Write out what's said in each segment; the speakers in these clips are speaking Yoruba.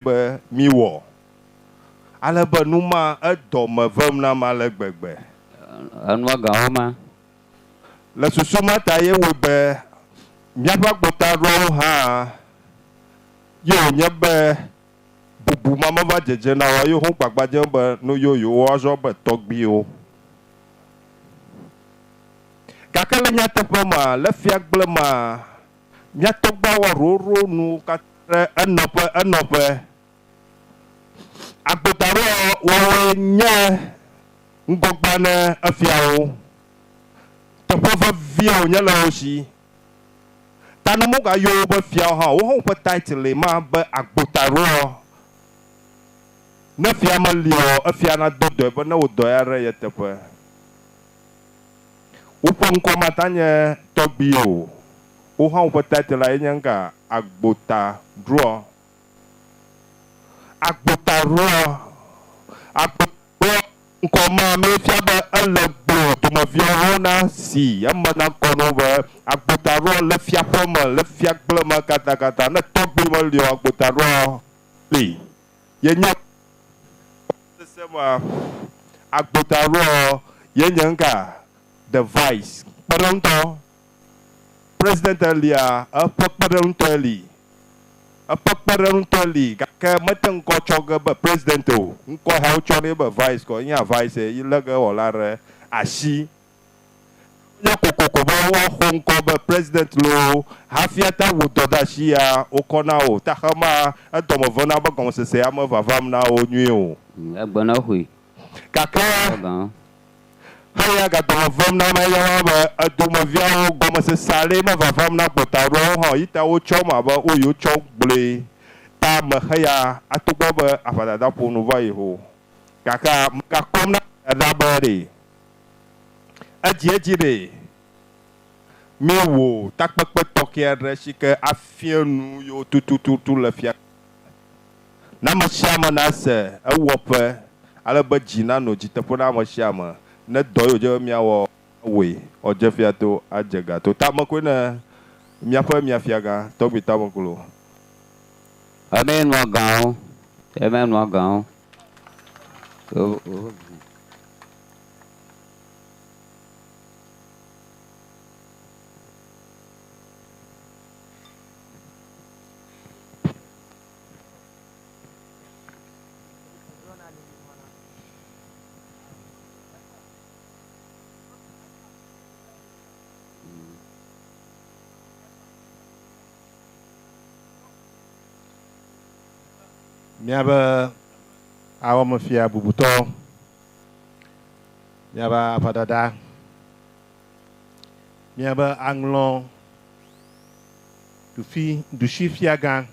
be miwo. Ale be numa edome vem na ma le gbegbe. Enua gawo ma. Le susuma ta ye wo be miaƒe agbota ɖewo hã ye wònye be bubu ma meva dzedze na wa ye ho gbagbadze be no yoyo woazɔ be tɔgbiwo. Gake le nyateƒe ma le fiagble ma miatɔgbawo roɖo nu katre enɔƒe. Agbota ɖewo wowoe nye ŋgɔgba ne efiawo. Teƒe vevie wònye le wo si. Ta ne mogayo wobe fiawo hã wo hã woƒe title ma be agbota ɖewo. Ne fia meli o efia na do dɔe be ne wo dɔ ya ɖe ye teƒe. Woƒe ŋkɔ mata nye tɔgbi o. Wo hã woƒe title ye nye ŋka agbota ɖewo. Agbota ɖewo. Agbota ɖewo ŋkɔ ma me fia be ele gblɔ domeviawo na si eme na kɔnu be agbota ɖewo le fiaƒe me le fiagble me katakata ne tɔgbi meli o agbota ɖewo li. Ye nye agbota ɖewo ye nye ŋka the vice kpeɖeŋutɔ president lia eƒe kpeɖeŋutɔ li. Eƒe kpeɖeŋutɔ li gake mete ŋkɔ tsɔ ge be president o. Ŋkɔ ya wotsɔ nɛ be vice kɔ nye vice yi le ge wɔla ɖe asi. Nye kokoko be woaxɔ ŋkɔ be president lo hafi ta wo dɔ ɖe asi ya wokɔ na wo. Ta xema edɔme ve na be gɔmesese ya me vavam na wo nyuie o. Egbe na hui. Gake heya gadɔme vem na me ya be edomeviawo gɔmesese ale me vavam na agbota ɖewo hã yi ta wotsɔ ma be woyi tsɔ gble ta me heya atogbɔ be aƒadada ƒo nu va yi ho. Gake megakpɔm na ɖa be ɖe edzi ɖe mi wo takpekpe tɔxɛ aɖe si ke afia nu yiwo tututu le fia. Na ame sia ame na se ewɔƒe ale be dzi nanɔ dziteƒe na ame sia ame ne dɔ yiwo dze miawɔ woe ɔdze fia to adze gato. Ta me koe ne miaƒe miafia gã tɔgbi ta me klo. Eme nua gawo. Eme nua gawo. Miabe awamefia bubutɔ, miabe aƒadada, miabe aŋlɔ, dusi fiagã,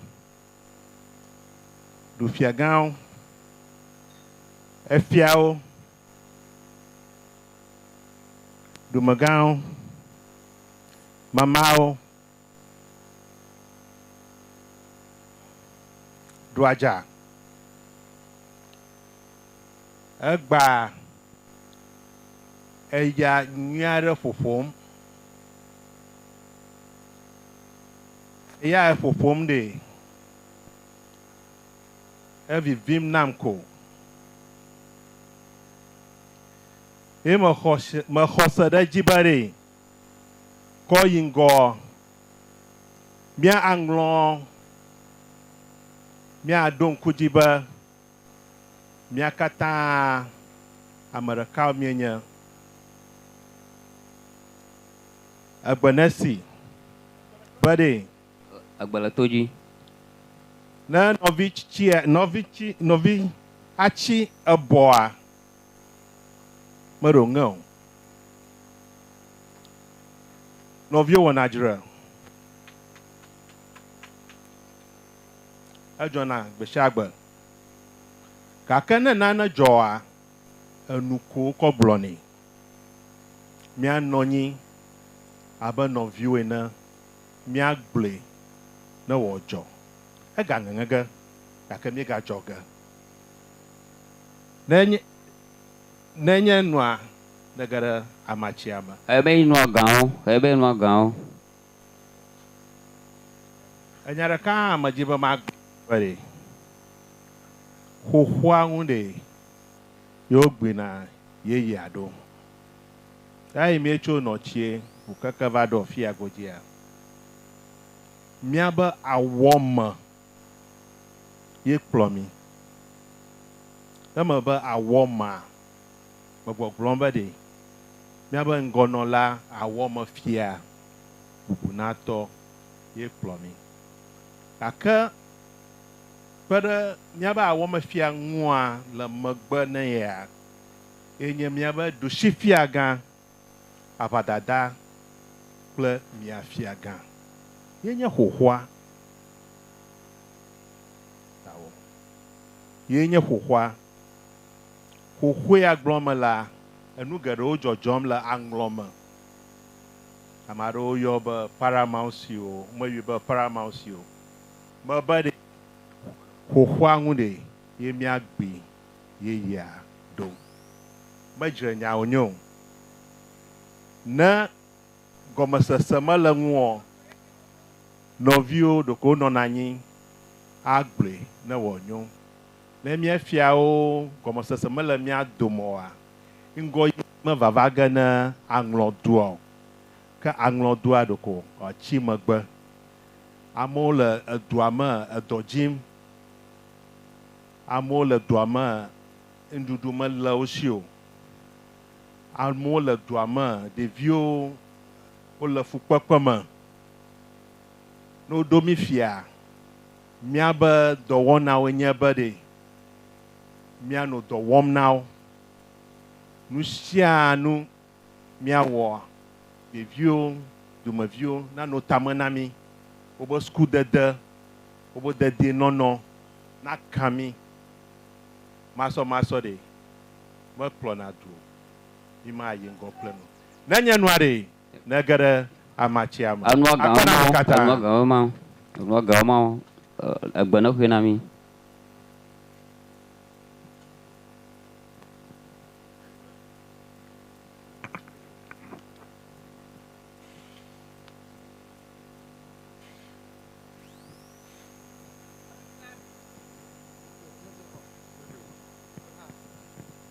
dufiagãwo, efiawo, dumegãwo, mamawo, duadza. Egba eya nyui aɖe ƒoƒom. Eya ƒoƒom ɖe evivim nam ko. Ye mexɔ se ɖe edzi be ɖe kɔ yi ŋgɔ mía aŋlɔ míaɖo ŋku dzi be mía katã ame ɖekawo mienye. Egbe nesi be ɖe egbe le to dzi. Ne nɔvi atsi ebɔa meɖo ŋe o. Nɔviwo wɔna dzre. Edzɔna gbe sia gbe. Gake ne nane dzɔa enu ko kɔ gblɔ nɛ. Míanɔ anyi abe nɔviwo ene. Míagblɔe ne wòadzɔ. Egaŋeŋe ge gake míegadzɔ ge. Nenye nua ne ge ɖe amatsia me. Ebe nua gawo. Ebe nua gawo. Enya ɖeka me dzi be magblɔ ɖe. Hohuangunde Yogbina ye yado. I mecho no chie, Ukakavado Fiagodia. Miaba a warmer ye plummy. Namaba a warmer, but what Blombady. Miaba and Gonola a warmer fear. Ubunato ye plummy. Aka pada miaba a warmer fear ngwa la magbana ya. Enye miaba do shifiaga apadada ple miafiaga. Yenye hohwa. Yenye hohwa. Hohwe agloma la enu garo jojom la angloma. Amaro yoba paramountio, moyuba paramountio. Mabade hohwa ngunde ye miagbi ye ya do. Majre nya onyo. Na gomasasama la nguo novio do ko nonanyi agble na wonyo. Na mia fiao gomasasama la mia domoa. Ngo ma vavaga na anglo duo. Ka anglo dua do ko o chimagba. Amo le duama dojim. Amo le duama nduduma la osio. Amo le duama de vieux o le fukpakpama. No domifia. Miaba do wona wenye bade. Miano do wom now. Nusia nu miawo. De vieux de me vieux na no tamanami. Obo skudede. Obo dede nono. Na kami. Maso de. Mo plona du. Ima yengo pleno. Nanya nuare. Nagara amachiama. Anwa gama agbana kwenami.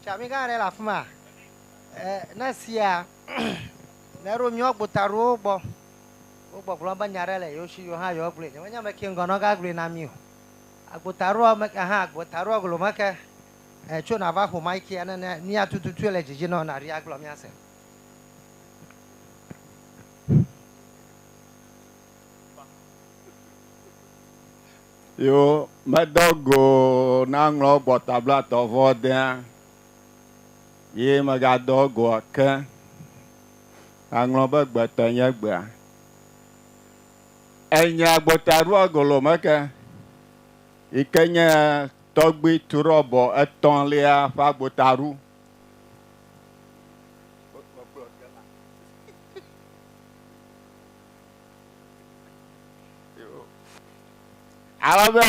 Chamiga re la fuma. Na sia. Na ro mi ogbuta ro ogbo. Ogbo glomba nyarele yoshi yo ha yo gble. Wanya me kingo no ga gble na mi o. Agbuta ro me ka ha agbuta ro glo maka. Cho na va ho maiki na ni atututu ele jiji no na ri aglo mi ase. Yo madogo na nglo gbota bla to voden. Ye magadogo aka. Anglo ba gbata nya gba. Enya gbota ro golo maka. Ikenya togbi turobo eton lia fa gbota ru. Alabe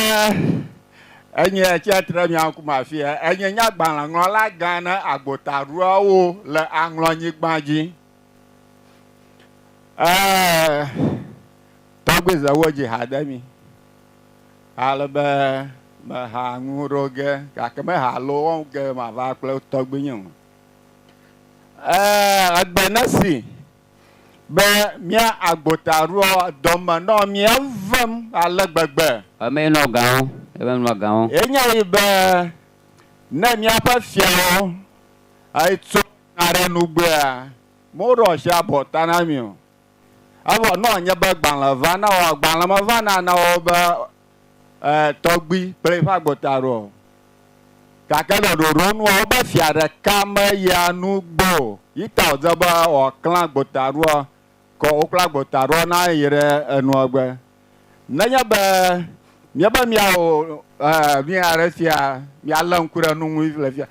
enye chatre mi anku mafia enye nya gban la la gana agbota ruo le anglo nyigbanji togbe zawoji hadami alabe ma ha nguroge ka ke ma ha lo ge ma va kle togbe nyu agbenasi be mia agbota ruo doma no mia vem alegbegbe Amen no gao. Amen no gao. enya ibe na mia pa fiao ai tso are nugbe a mo ro sha bota na mi o abo no nya ba gban la va na o gban la ma va na o ba togbi pre fa agbota ruo ka ke no ro nu o ba fiare kama ya nugbo ita o zaba o klan agbota ruo ko o klan agbota ruo na ire enu ogbe na nya ba miaba miao mia refia mia lankura nu le fia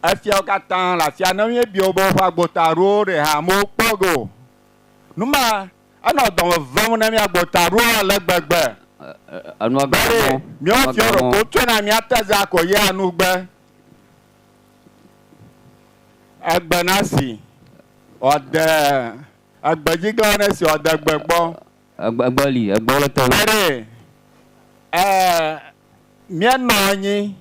afia katan la fia na mi bio bo fa gbotaro re ha mo pogo numa ana don vam na mi agbotaro le gbegbe Anwa gao. mi o fi oro ko to na mi ataza ko ye anu gbe agbanasi ode agbajigan na si ode gbegbo Agbali, agbolo to. mia nonyi